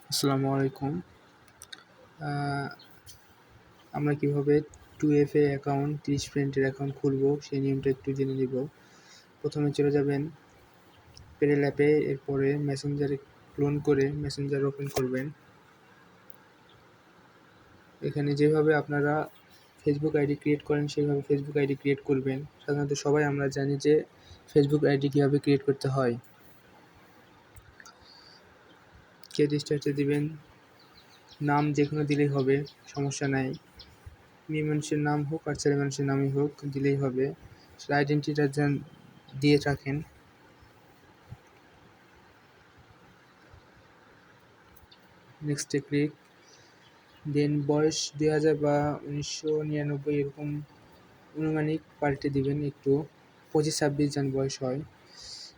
আসসালামু আলাইকুম। আ আমরা কিভাবে 2FA অ্যাকাউন্ট 30 ফ্রেন্ডের অ্যাকাউন্ট খুলবো সেই নিয়মটা একটু জেনে নিব। প্রথমে চলে যাবেন প্যারেল অ্যাপে, এরপরে মেসেঞ্জারে ক্লোন করে মেসেঞ্জার ওপেন করবেন। এখানে যেভাবে আপনারা ফেসবুক আইডি ক্রিয়েট করেন সেভাবে ফেসবুক আইডি ক্রিয়েট করবেন। সাধারণত সবাই আমরা জানি যে ফেসবুক আইডি কীভাবে ক্রিয়েট করতে হয়। ক্রিয়েট স্টার্টে দিবেন, নাম যেকোনো দিলেই হবে, সমস্যা নাই। মেয়ে মানুষের নাম হোক আর ছেলে মানুষের নামই হোক দিলেই হবে। আইডেন্টিটিটা যেন দিয়ে রাখেন। নেক্সটে ক্লিক। দেন বয়স 2000 বা 1999 এরকম আনুমানিক পাল্টে দিবেন একটু। 25-26 যেন বয়স হয়।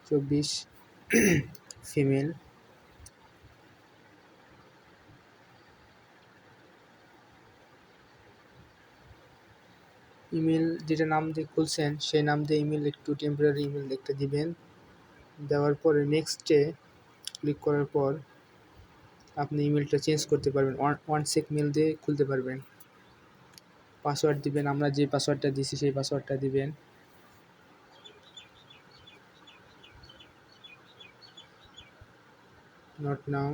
24 ফিমেল। ইমেল যেটা নাম দিয়ে খুলছেন সেই নাম দিয়ে ইমেল একটু টেম্পোরারি ইমেল একটা দিবেন। দেওয়ার পরে নেক্সটে ক্লিক করার পর আপনি ইমেলটা চেঞ্জ করতে পারবেন। ওয়ান সেক মেল দিয়ে খুলতে পারবেন। পাসওয়ার্ড দিবেন, আমরা যে পাসওয়ার্ডটা দিছি সেই পাসওয়ার্ডটা দিবেন। Not now,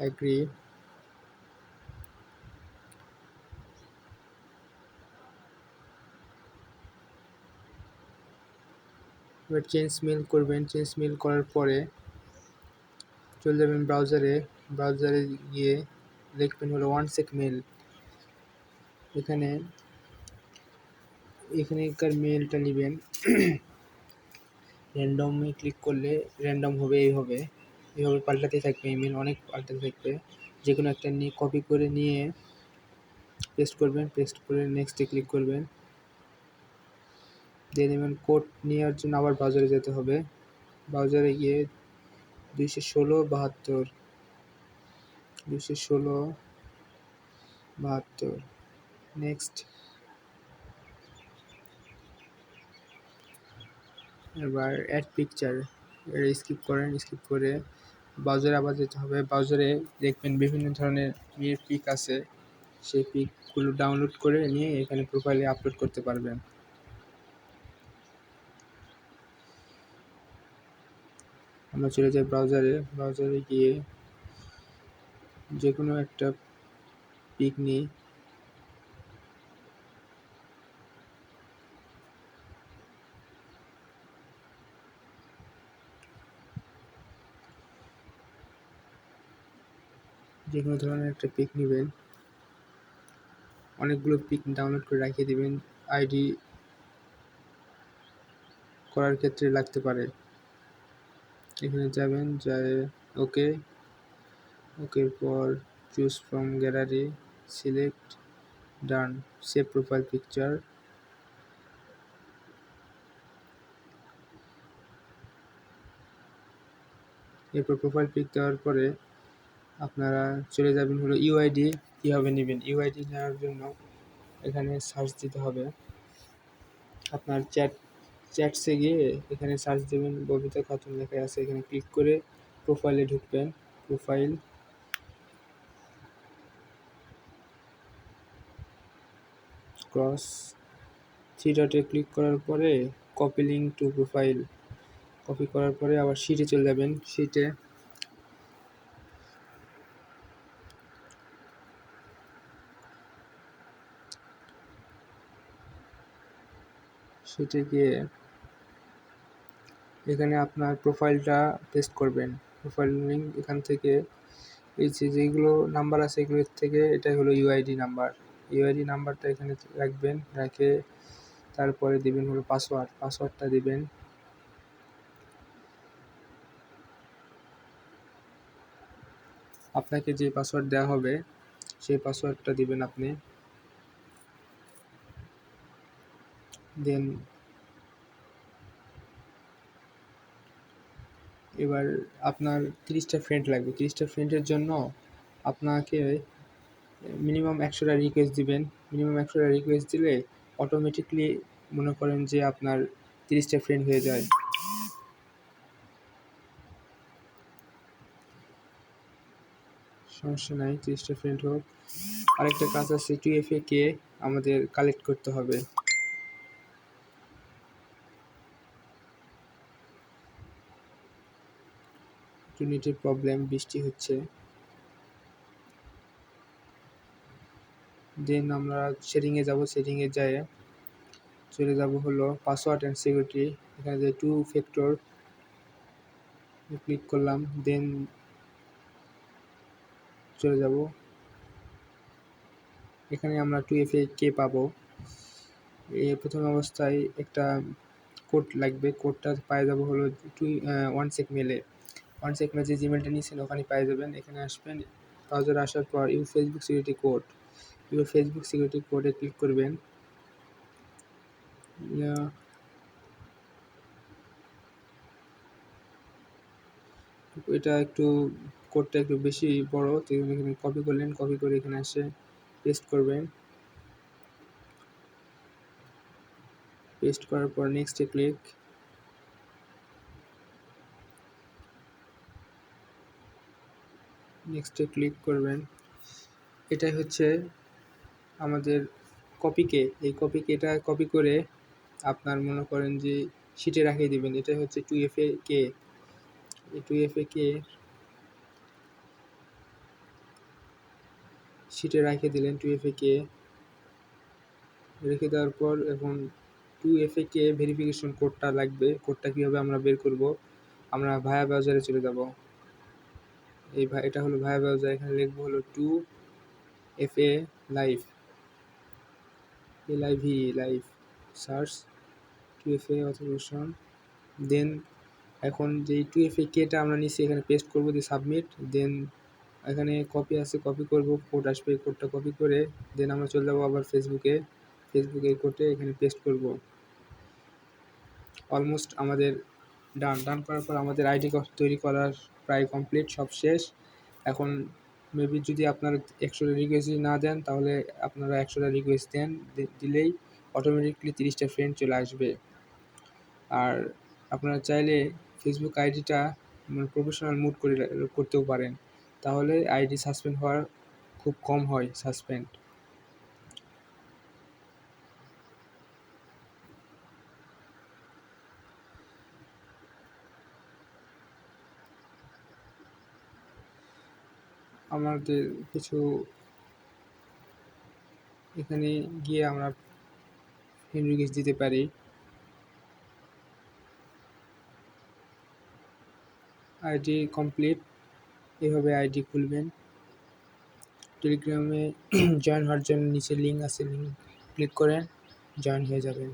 agree. এবার চেঞ্জ মেল করবেন। চেঞ্জ মেল করার পরে চলে যাবেন ব্রাউজারে। ব্রাউজারে গিয়ে লিখবেন হলো ওয়ান সেক মেল। এখানকার মেলটা নেবেন। র্যান্ডমে ক্লিক করলে র্যান্ডম হবে, এইভাবে পাল্টাতে থাকবে। ইমেল অনেক পাল্টাতে থাকবে। যে কোনো একটা নিয়ে কপি করে নিয়ে পেস্ট করবেন। পেস্ট করে নেক্সটে ক্লিক করবেন। দিয়ে দেবেন কোড নেওয়ার জন্য আবার ব্রাউজারে যেতে হবে। ব্রাউজারে গিয়ে 216 72 নেক্সট। এবার অ্যাড পিকচার স্কিপ করেন। স্কিপ করে ব্রাউজারে আবার যেতে হবে। ব্রাউজারে দেখবেন বিভিন্ন ধরনের মেয়ের পিক আছে। সেই পিকগুলো ডাউনলোড করে নিয়ে এখানে প্রোফাইলে আপলোড করতে পারবেন। আমরা চলে যাই ব্রাউজারে। ব্রাউজারে গিয়ে যে কোনো একটা পিক নিই। যে কোনো ধরনের একটা পিক নেবেন। অনেকগুলো পিক ডাউনলোড করে রাখিয়ে দিবেন, আইডি করার ক্ষেত্রে লাগতে পারে। এখানে যাবেন, যায় ওকে। ওকের পর choose from gallery, select, done, save profile picture. এরপর প্রোফাইল পিক দেওয়ার পরে আপনারা চলে যাবেন হলো ইউআইডি কীভাবে নেবেন। ইউআইডি নেওয়ার জন্য এখানে সার্চ দিতে হবে। আপনার চ্যাটসে গিয়ে এখানে সার্চ দেবেন, ববিতা খাতুন লেখা আছে। এখানে ক্লিক করে প্রোফাইলে ঢুকবেন। প্রোফাইল, ক্রস 3 ডটে ক্লিক করার পরে copy link to profile. Copy করার পরে আবার শিটে চলে যাবেন। শিটে গিয়ে এখানে আপনার প্রোফাইলটা পেস্ট করবেন। প্রোফাইল লিঙ্ক এখান থেকে এই যেগুলো নাম্বার আছে এগুলোর থেকে এটাই হলো ইউআইডি নাম্বার। ইউআইডি নাম্বারটা এখানে রাখবেন। রেখে তারপরে দিবেন হলো পাসওয়ার্ড। পাসওয়ার্ডটা দিবেন। আপনাকে যে পাসওয়ার্ড দেওয়া হবে সেই পাসওয়ার্ডটা দিবেন আপনি। দেন এবার আপনার 30টা ফ্রেন্ড লাগবে। 30টা ফ্রেন্ডের জন্য আপনাকে মিনিমাম 100টা রিকোয়েস্ট দিবেন। মিনিমাম 100টা রিকোয়েস্ট দিলে অটোমেটিকলি মনে করেন যে আপনার 30টা ফ্রেন্ড হয়ে যায়। সমস্যা নাই, 30টা ফ্রেন্ড হোক। আরেকটা কাজ আছে, 2FA কে আমাদের কালেক্ট করতে হবে। নেটের প্রবলেম, বৃষ্টি হচ্ছে। দেন আমরা সেটিংয়ে যাব, সেটিংয়ে যাই চলে যাব হলো পাসওয়ার্ড অ্যান্ড সিকিউরিটি। এখানে যে 2 ফ্যাক্টর ক্লিক করলাম, দেন চলে যাব। এখানে আমরা 2FA কে পাবো। প্রথম অবস্থায় একটা কোড লাগবে, কোডটা পাই যাব হলো 1sec মেলে। 1sec মেলে যে জিমেলটা নিয়েছেন ওখানে পাই যাবেন। এখানে আসবেন, ব্রাউজারে আসার পর your Facebook security code, your Facebook security কোডে ক্লিক করবেন। এটা একটু কোডটা একটু বেশি বড়, তো এখানে কপি করলেন, কপি করে এখানে এসে পেস্ট করবেন। পেস্ট করার পর নেক্সটে ক্লিক, নেক্সটে ক্লিক করবেন। এটাই হচ্ছে আমাদের কপিকে। এই কপিকে এটা কপি করে আপনার মনে করেন যে শিটে রাখিয়ে দিবেন। এটাই হচ্ছে 2FA কে। এই 2FA কে শিটে রেখে দিলেন। 2FA কে রেখে দেওয়ার পর এখন 2FA কে ভেরিফিকেশন কোডটা লাগবে। কোডটা কীভাবে আমরা বের করব, আমরা ভায়া ব্রাউজারে চলে যাব। এটা হলো ভায়া ব্রাউজার। এখানে লিখবো হলো 2FA live, live search 2FA authentication. Then এখন যেই 2FA কেটা আমরা নিচ্ছি এখানে পেস্ট করবো, দিয়ে সাবমিট। দেন এখানে কপি আছে, কপি করব, কোড আসবে, কোডটা কপি করে দেন আমরা চলে যাবো আবার ফেসবুকে কোডে এখানে পেস্ট করব। অলমোস্ট আমাদের ডান করার পর আমাদের আইডি তৈরি করার প্রায় কমপ্লিট, সব শেষ। এখন মেবি যদি আপনারা 100টা রিকোয়েস্ট না দেন, তাহলে আপনারা 100টা রিকোয়েস্ট দেন, দিলেই অটোমেটিকলি 30টা ফ্রেন্ড চলে আসবে। আর আপনারা চাইলে ফেসবুক আইডিটা প্রফেশনাল মুড করতেও পারেন, তাহলে আইডি সাসপেন্ড হওয়ার খুব কম হয় সাসপেন্ড। আমাদের কিছু এখানে গিয়ে আমরা ফ্রেন্ড রিকোয়েস্ট দিতে পারি। আইডি কমপ্লিট, এভাবে আইডি খুলবেন। টেলিগ্রামে জয়েন হওয়ার জন্য নিচে লিঙ্ক আছে, লিঙ্ক ক্লিক করে জয়েন হয়ে যাবেন।